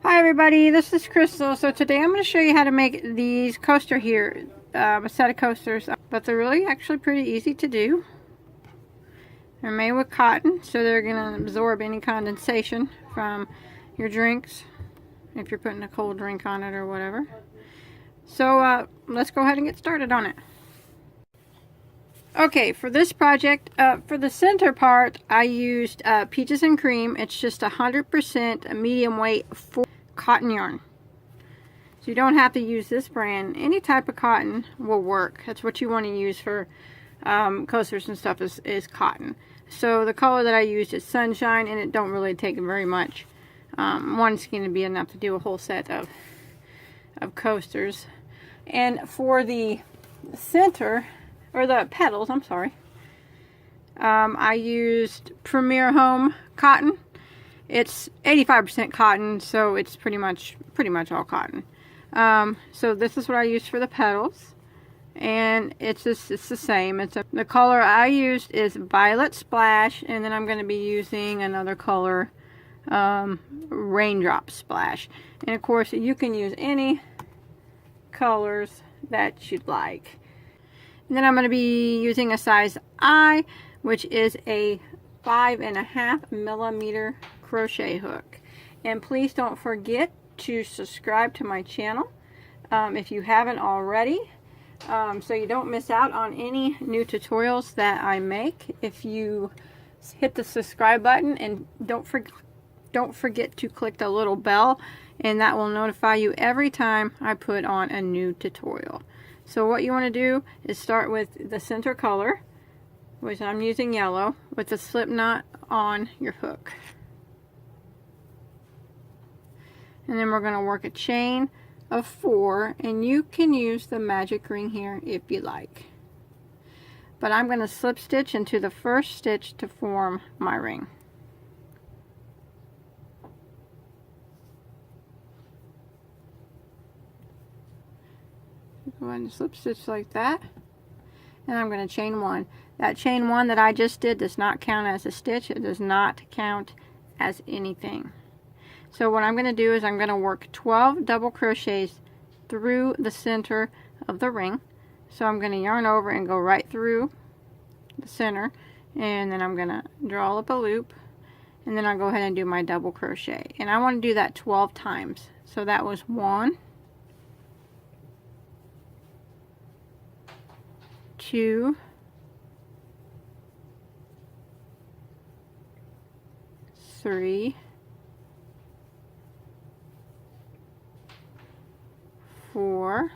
Hi everybody, this is Crystal. So today I'm going to show you how to make these coaster here, a set of coasters, but they're really actually pretty easy to do. They're made with cotton, so they're going to absorb any condensation from your drinks, if you're putting a cold drink on it or whatever. So let's go ahead and get started on it. Okay, for this project, for the center part, I used Peaches and Cream. It's just 100% medium weight cotton yarn. So you don't have to use this brand. Any type of cotton will work. That's what you want to use for coasters and stuff is cotton. So the color that I used is Sunshine, and it don't really take very much. One's going to be enough to do a whole set of coasters. And for the center, or the petals, I'm sorry, I used Premier Home cotton. It's 85% cotton, so it's pretty much all cotton. So this is what I used for the petals, and it's the same. The color I used is Violet Splash, and then I'm going to be using another color, Raindrop Splash. And of course, you can use any colors that you'd like. And then I'm going to be using a size I, which is a 5.5 millimeter crochet hook. And please don't forget to subscribe to my channel if you haven't already, so you don't miss out on any new tutorials that I make. If you hit the subscribe button, and don't forget to click the little bell, and that will notify you every time I put on a new tutorial. So what you want to do is start with the center color, which I'm using yellow, with the slip knot on your hook. And then we're going to work a chain of 4, and you can use the magic ring here if you like. But I'm going to slip stitch into the first stitch to form my ring. Go ahead and slip stitch like that, and I'm going to chain 1. That chain 1 that I just did does not count as a stitch. It does not count as anything. So what I'm going to do is I'm going to work 12 double crochets through the center of the ring. So I'm going to yarn over and go right through the center, and then I'm going to draw up a loop, and then I'll go ahead and do my double crochet. And I want to do that 12 times. So that was 1, 2, 3, 4.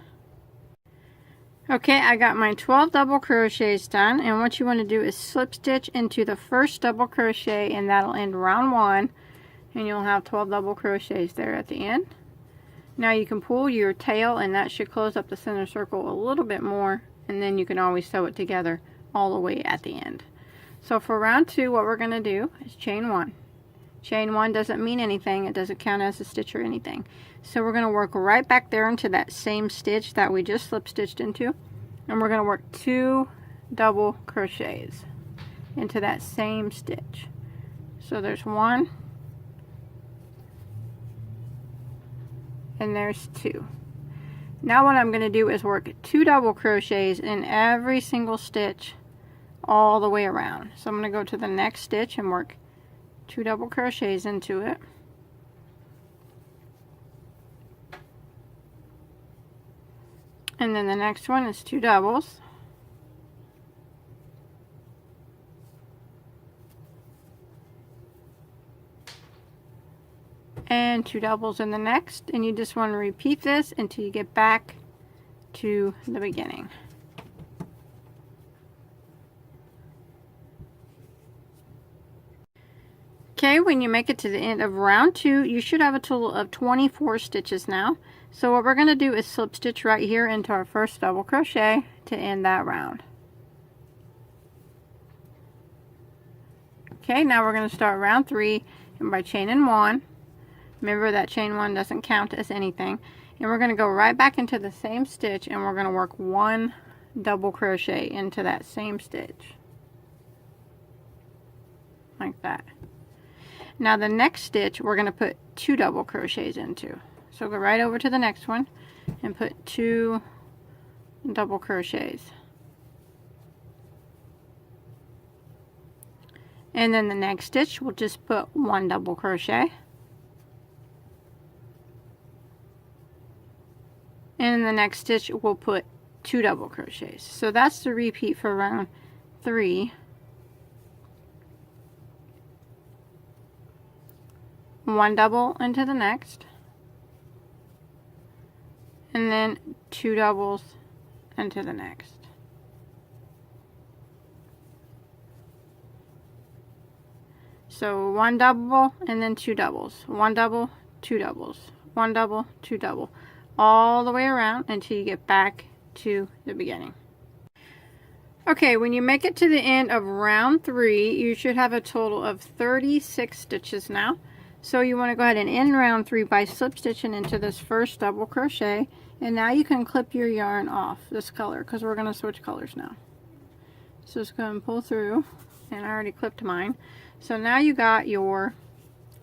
Okay, I got my 12 double crochets done, and what you want to do is slip stitch into the first double crochet, and that'll end round 1, and you'll have 12 double crochets there at the end. Now you can pull your tail, and that should close up the center circle a little bit more, and then you can always sew it together all the way at the end. So for round 2, what we're going to do is chain 1. Chain 1 doesn't mean anything. It doesn't count as a stitch or anything. So we're going to work right back there into that same stitch that we just slip stitched into, and we're going to work 2 double crochets into that same stitch. So there's 1, and there's 2. Now what I'm going to do is work 2 double crochets in every single stitch all the way around. So I'm going to go to the next stitch and work 2 double crochets into it. And then the next one is 2 doubles. And 2 doubles in the next, and you just want to repeat this until you get back to the beginning. Okay, when you make it to the end of round 2, you should have a total of 24 stitches now. So what we're going to do is slip stitch right here into our first double crochet to end that round. Okay, now we're going to start round 3, and by chaining 1, remember that chain 1 doesn't count as anything, and we're going to go right back into the same stitch, and we're going to work 1 double crochet into that same stitch, like that. Now the next stitch we're going to put 2 double crochets into. So go right over to the next one and put 2 double crochets. And then the next stitch we'll just put 1 double crochet. And in the next stitch we'll put 2 double crochets. So that's the repeat for round 3. 1 double into the next, and then 2 doubles into the next. So 1 double and then 2 doubles, 1 double, 2 doubles, 1 double, 2 double, all the way around until you get back to the beginning. Okay, when you make it to the end of round 3, you should have a total of 36 stitches now. So you want to go ahead and end round 3 by slip stitching into this first double crochet, and now you can clip your yarn off this color because we're going to switch colors now. So just go ahead and pull through, and I already clipped mine. So now you got your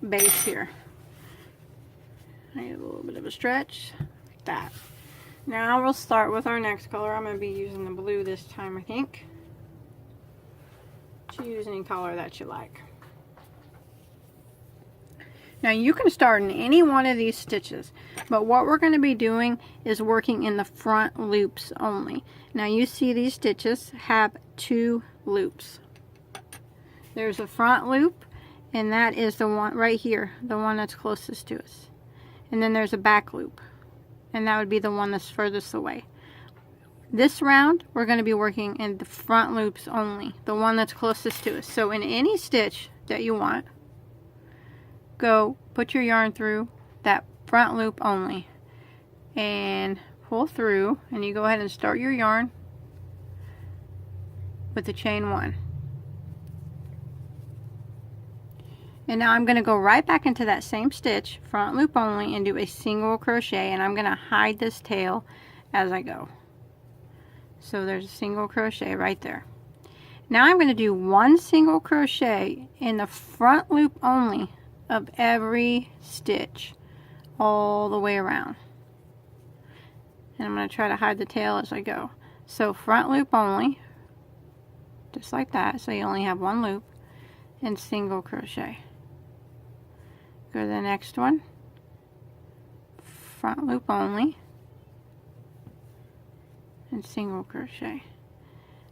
base here. I need a little bit of a stretch like that. Now we'll start with our next color. I'm going to be using the blue this time, I think. Choose any color that you like. Now you can start in any one of these stitches, but what we're going to be doing is working in the front loops only. Now you see these stitches have 2 loops. There's a front loop, and that is the one right here, the one that's closest to us. And then there's a back loop, and that would be the one that's furthest away. This round we're going to be working in the front loops only, the one that's closest to us. So in any stitch that you want, go put your yarn through that front loop only and pull through, and you go ahead and start your yarn with the chain 1. And now I'm going to go right back into that same stitch, front loop only, and do a single crochet, and I'm going to hide this tail as I go. So there's a single crochet right there. Now I'm going to do 1 single crochet in the front loop only of every stitch all the way around, and I'm going to try to hide the tail as I go. So front loop only, just like that, so you only have 1 loop, and single crochet. Go to the next one, front loop only, and single crochet.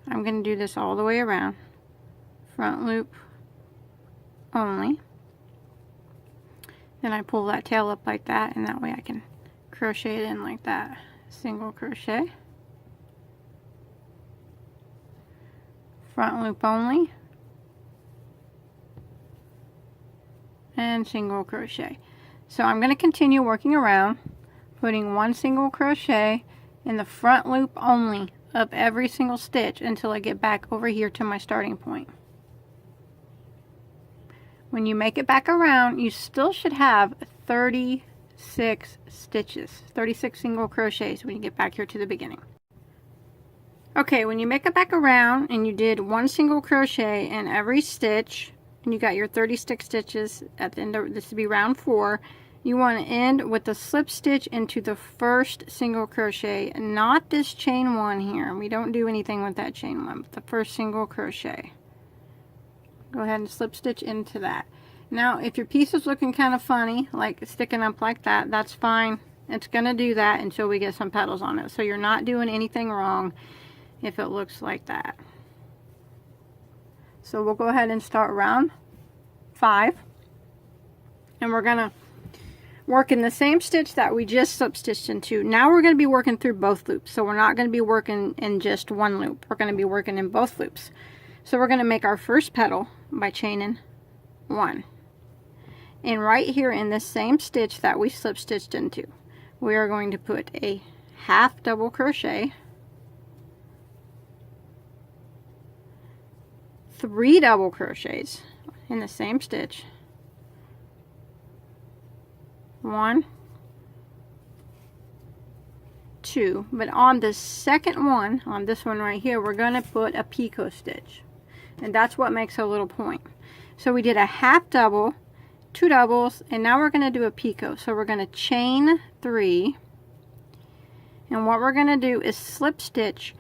I'm going to do this all the way around, front loop only. Then I pull that tail up like that, and that way I can crochet it in like that. Single crochet, front loop only, and single crochet. So I'm going to continue working around, putting 1 single crochet in the front loop only of every single stitch until I get back over here to my starting point. When you make it back around, you still should have 36 stitches, 36 single crochets when you get back here to the beginning. Okay, when you make it back around and you did 1 single crochet in every stitch, and you got your 36 stitches at the end of this, to be round 4, you want to end with a slip stitch into the first single crochet, not this chain 1 here. We don't do anything with that chain 1, but the first single crochet. Go ahead and slip stitch into that. Now if your piece is looking kind of funny, like sticking up like that, that's fine. It's going to do that until we get some petals on it. So you're not doing anything wrong if it looks like that. So we'll go ahead and start round 5. And we're going to work in the same stitch that we just slip stitched into. Now we're going to be working through both loops. So we're not going to be working in just 1 loop. We're going to be working in both loops. So we're going to make our first petal by chaining 1. And right here in this same stitch that we slip stitched into, we are going to put a half double crochet, 3 double crochets in the same stitch, 1, 2, but on the second one, on this one right here, we're going to put a picot stitch, and that's what makes a little point. So we did a half double 2 doubles, and now we're going to do a picot. So we're going to chain 3, and what we're going to do is slip stitch.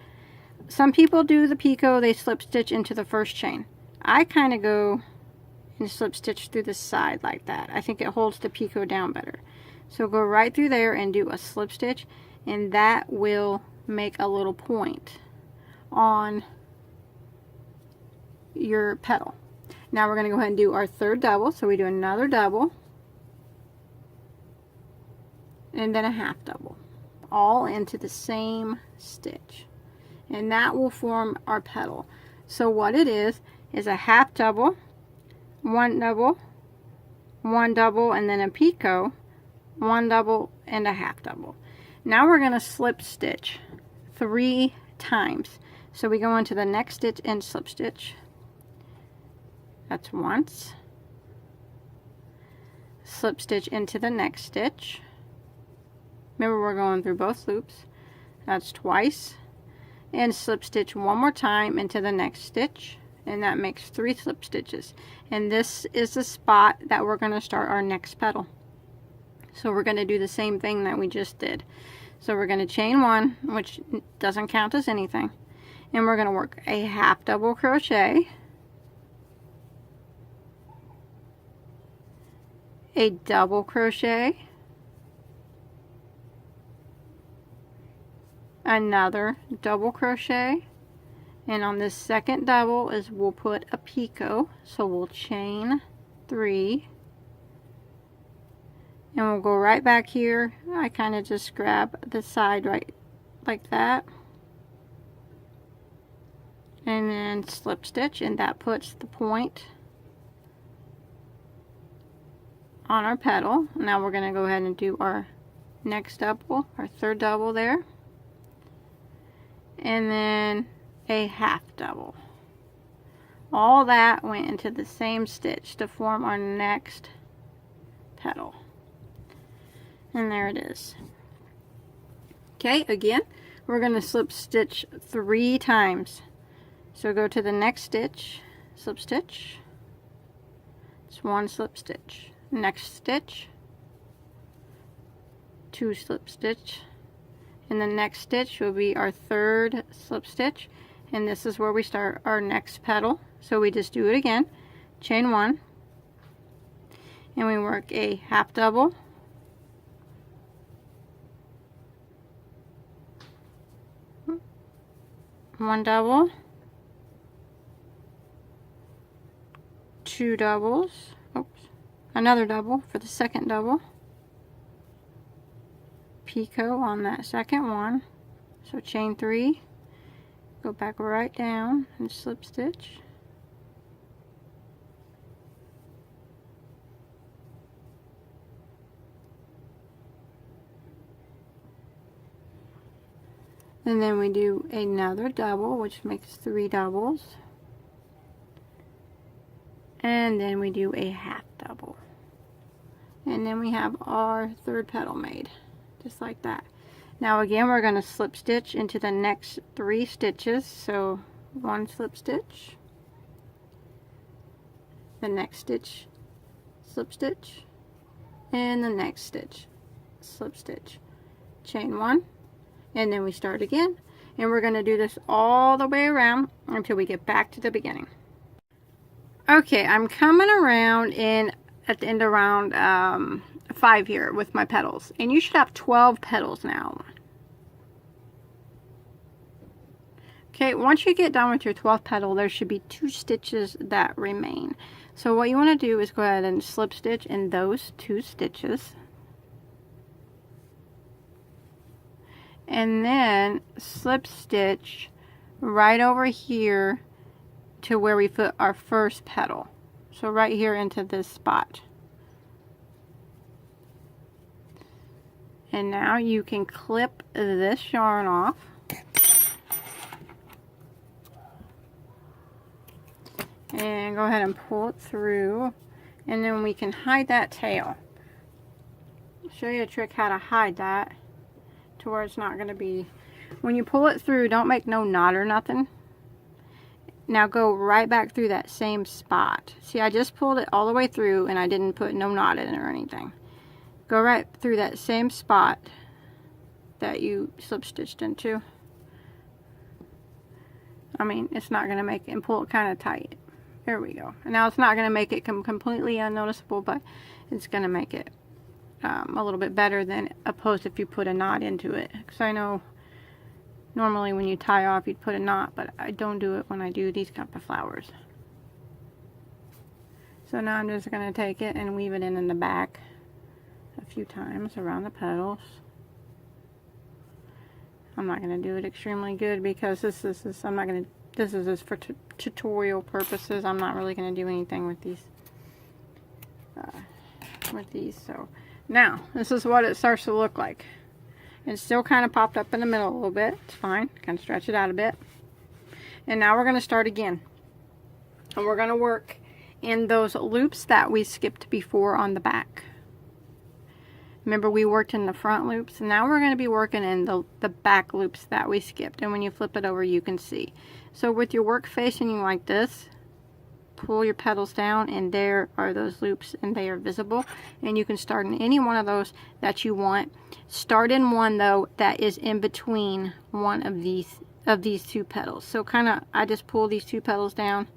Some people do the picot, they slip stitch into the first chain. I kind of go and slip stitch through the side like that. I think it holds the picot down better. So go right through there and do a slip stitch, and that will make a little point on your petal. Now we're going to go ahead and do our 3rd double. So we do another double and then a half double, all into the same stitch, and that will form our petal. So what it is a half double, 1 double, 1 double, and then a picot, 1 double, and a half double. Now we're going to slip stitch 3 times. So we go into the next stitch and slip stitch. That's once. Slip stitch into the next stitch. Remember, we're going through both loops. That's twice. And slip stitch one more time into the next stitch, and that makes 3 slip stitches. And this is the spot that we're going to start our next petal. So we're going to do the same thing that we just did. So we're going to chain 1, which doesn't count as anything, and we're going to work a half double crochet, a double crochet, another double crochet, and on this second double is we'll put a picot. So we'll chain 3, and we'll go right back here. I kind of just grab the side right like that, and then slip stitch, and that puts the point on our petal. Now we're going to go ahead and do our next double, our 3rd double there, and then a half double. All that went into the same stitch to form our next petal, and there it is. Okay, again we're going to slip stitch 3 times. So go to the next stitch, slip stitch, it's 1 slip stitch, next stitch, 2 slip stitch, and the next stitch will be our 3rd slip stitch, and this is where we start our next petal. So we just do it again, chain 1, and we work a half double, one double, 2 doubles, oops, another double for the second double, picot on that second one, so chain 3, go back right down and slip stitch, and then we do another double, which makes 3 doubles, and then we do a half double, and then we have our 3rd petal made, just like that. Now again, we're going to slip stitch into the next 3 stitches. So 1 slip stitch, the next stitch, slip stitch, and the next stitch, slip stitch, chain 1, and then we start again, and we're going to do this all the way around until we get back to the beginning. Okay, I'm coming around in at the end of round 5 here with my petals, and you should have 12 petals now. Okay, once you get done with your 12th petal, there should be 2 stitches that remain. So what you want to do is go ahead and slip stitch in those 2 stitches, and then slip stitch right over here to where we put our first petal. So right here into this spot. And now you can clip this yarn off. And go ahead and pull it through, and then we can hide that tail. I'll show you a trick how to hide that to where it's not going to be, when you pull it through, don't make no knot or nothing. Now go right back through that same spot. See, I just pulled it all the way through and I didn't put no knot in it or anything. Go right through that same spot that you slip stitched into. I mean, it's not going to make it, and pull it kind of tight. There we go. And now it's not going to make it completely unnoticeable, but it's going to make it a little bit better than opposed if you put a knot into it. Because I know normally when you tie off you'd put a knot, but I don't do it when I do these kind of flowers. So now I'm just going to take it and weave it in the back a few times around the petals. I'm not going to do it extremely good because this is just for tutorial purposes. I'm not really going to do anything with these. So now this is what it starts to look like. It's still kind of popped up in the middle a little bit. It's fine. Kind of stretch it out a bit. And now we're going to start again. And we're going to work in those loops that we skipped before on the back. Remember, we worked in the front loops, and now we're going to be working in the back loops that we skipped. And when you flip it over, you can see. So with your work facing you like this, pull your petals down, and there are those loops, and they are visible. And you can start in any one of those that you want. Start in one though that is in between one of these two petals. So kind of, I just pull these two petals down.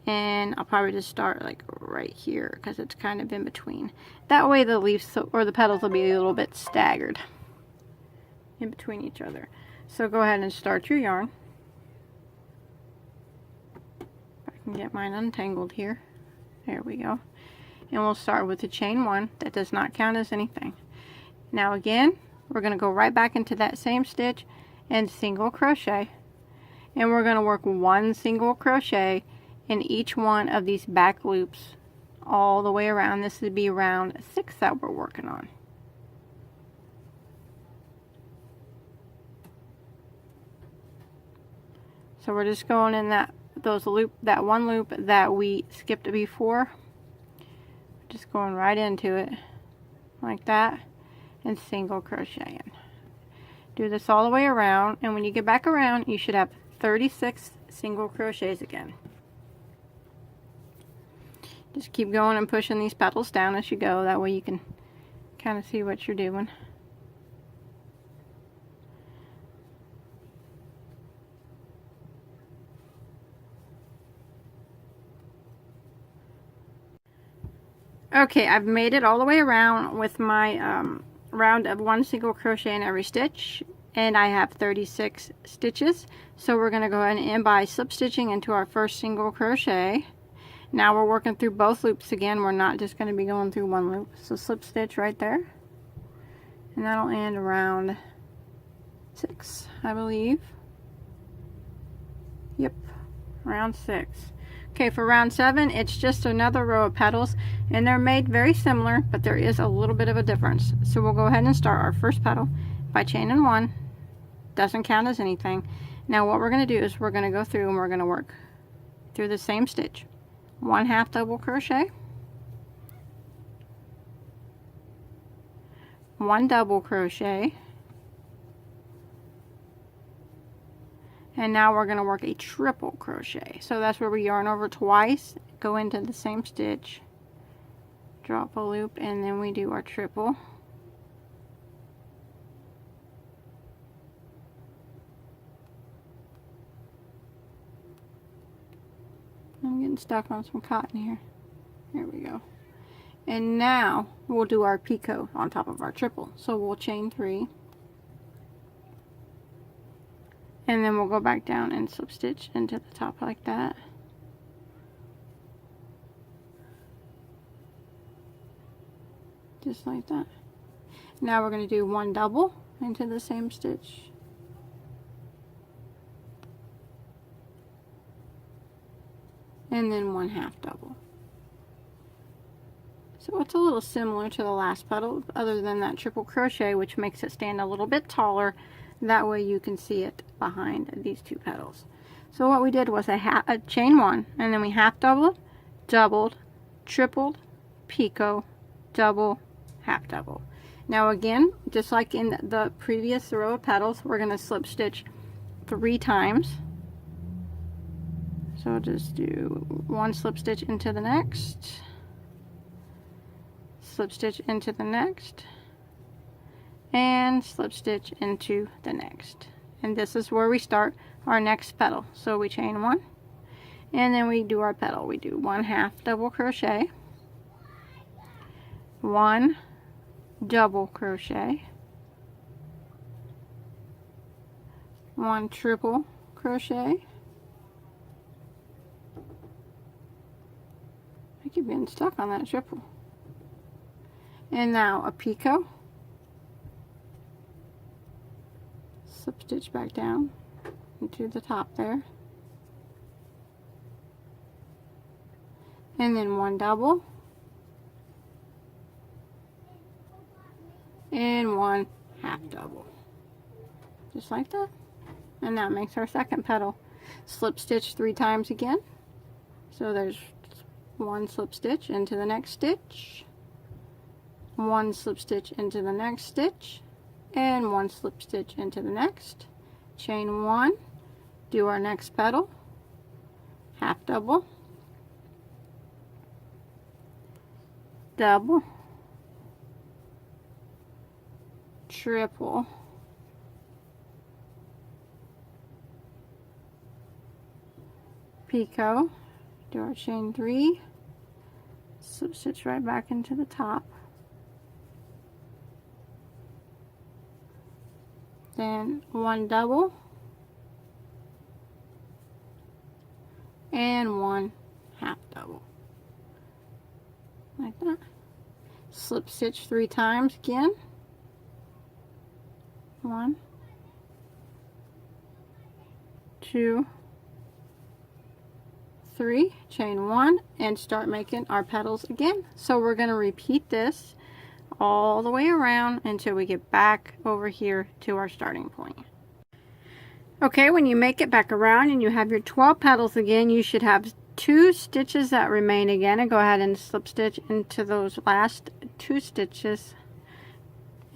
And I'll probably just start like right here because it's kind of in between. That way the leaves or the petals will be a little bit staggered in between each other. So go ahead and start your yarn. If I can get mine untangled here. There we go. And we'll start with the chain 1. That does not count as anything. Now again, we're going to go right back into that same stitch and single crochet. And we're going to work 1 single crochet in each one of these back loops all the way around. This would be round 6 that we're working on. So we're just going in that one loop that we skipped before. Just going right into it like that and single crocheting. Do this all the way around, and when you get back around you should have 36 single crochets again. Just keep going and pushing these petals down as you go. That way you can kind of see what you're doing. Okay, I've made it all the way around with my round of 1 single crochet in every stitch. And I have 36 stitches. So we're going to go ahead and end by slip stitching into our first single crochet. Now we're working through both loops again. We're not just going to be going through one loop. So slip stitch right there. And that'll end around 6, I believe. Yep, round 6. Okay, for round 7, it's just another row of petals. And they're made very similar, but there is a little bit of a difference. So we'll go ahead and start our first petal by chaining 1. Doesn't count as anything. Now what we're going to do is we're going to go through and we're going to work through the same stitch. 1 half double crochet, 1 double crochet, and now we're going to work a triple crochet. So that's where we yarn over twice, go into the same stitch, drop a loop, and then we do our triple. I'm getting stuck on some cotton here. There we go. And now we'll do our picot on top of our triple. So we'll chain 3. And then we'll go back down and slip stitch into the top like that. Just like that. Now we're going to do 1 double into the same stitch. And then 1 half double. So it's a little similar to the last petal, other than that triple crochet, which makes it stand a little bit taller. That way you can see it behind these 2 petals. So what we did was a chain 1, and then we half doubled, doubled, tripled, picot, double, half double. Now again, just like in the previous row of petals, we're going to slip stitch 3 times. So just do one slip stitch into the next, slip stitch into the next, and slip stitch into the next. And this is where we start our next petal. So we chain one, and then we do our petal. We do 1/2 double crochet, 1 double crochet, 1 triple crochet. I keep getting stuck on that triple. And now a picot, slip stitch back down into the top there, and then 1 double and 1 1/2 double, just like that. And that makes our second petal. Slip stitch 3 times again. So there's 1 slip stitch into the next stitch, 1 slip stitch into the next stitch, and 1 slip stitch into the next. Chain 1, do our next petal, 1/2 double, double, triple, picot, do our chain 3, slip stitch right back into the top, then 1 double and 1 1/2 double, like that. Slip stitch 3 times again, 1, 2, 3, chain 1, and start making our petals again. So we're going to repeat this all the way around until we get back over here to our starting point. Okay, when you make it back around and you have your 12 petals again, you should have 2 stitches that remain again, and go ahead and slip stitch into those last 2 stitches,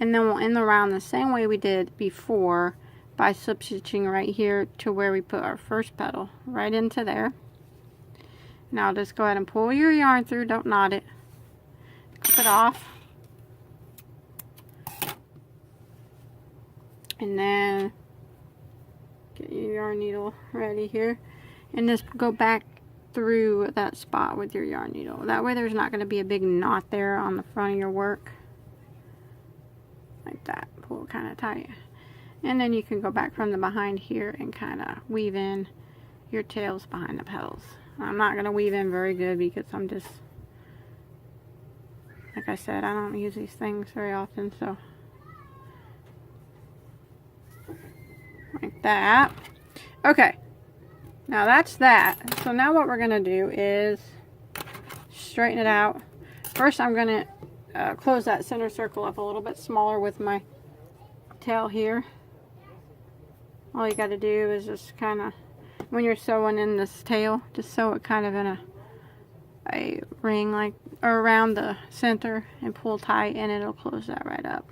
and then we'll end the round the same way we did before by slip stitching right here to where we put our first petal, right into there. Now just go ahead and pull your yarn through, don't knot it, clip it off, and then get your yarn needle ready here, and just go back through that spot with your yarn needle. That way there's not going to be a big knot there on the front of your work, like that. Pull it kind of tight, and then you can go back from the behind here and kind of weave in your tails behind the petals. I'm not going to weave in very good because I'm just, like I said, I don't use these things very often, so like that. Okay, now that's that. So now what we're going to do is straighten it out. First I'm going to close that center circle up a little bit smaller with my tail here. All you got to do is just kind of, when you're sewing in this tail, just sew it kind of in a ring, like, or around the center, and pull tight, and it'll close that right up.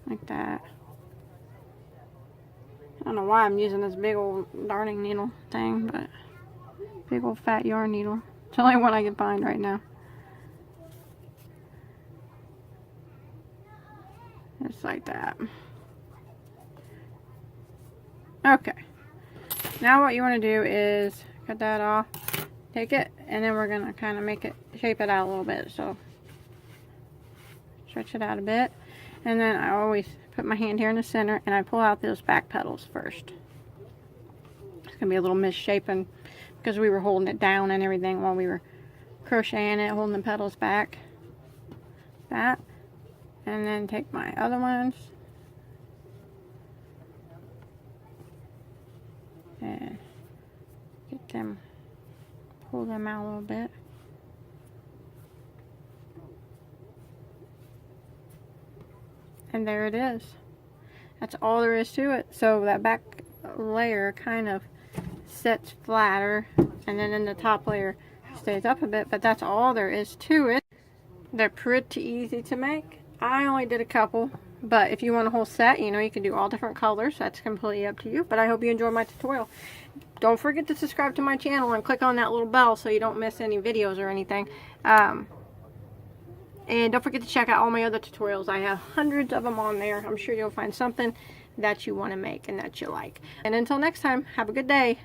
Like that. I don't know why I'm using this big old darning needle thing, but big old fat yarn needle. It's the only one I can find right now. Just like that. Okay, now what you want to do is cut that off, take it, and then we're going to kind of make it, shape it out a little bit. So stretch it out a bit, and then I always put my hand here in the center and I pull out those back petals first. It's going to be a little misshapen because we were holding it down and everything while we were crocheting it, holding the petals back. That, and then take my other ones and get them, pull them out a little bit. And there it is. That's all there is to it. So that back layer kind of sits flatter, and then in the top layer stays up a bit, but that's all there is to it. They're pretty easy to make. I only did a couple But if you want a whole set, you know, you can do all different colors. That's completely up to you. But I hope you enjoyed my tutorial. Don't forget to subscribe to my channel and click on that little bell so you don't miss any videos or anything. And don't forget to check out all my other tutorials. I have hundreds of them on there. I'm sure you'll find something that you want to make and that you like. And until next time, have a good day.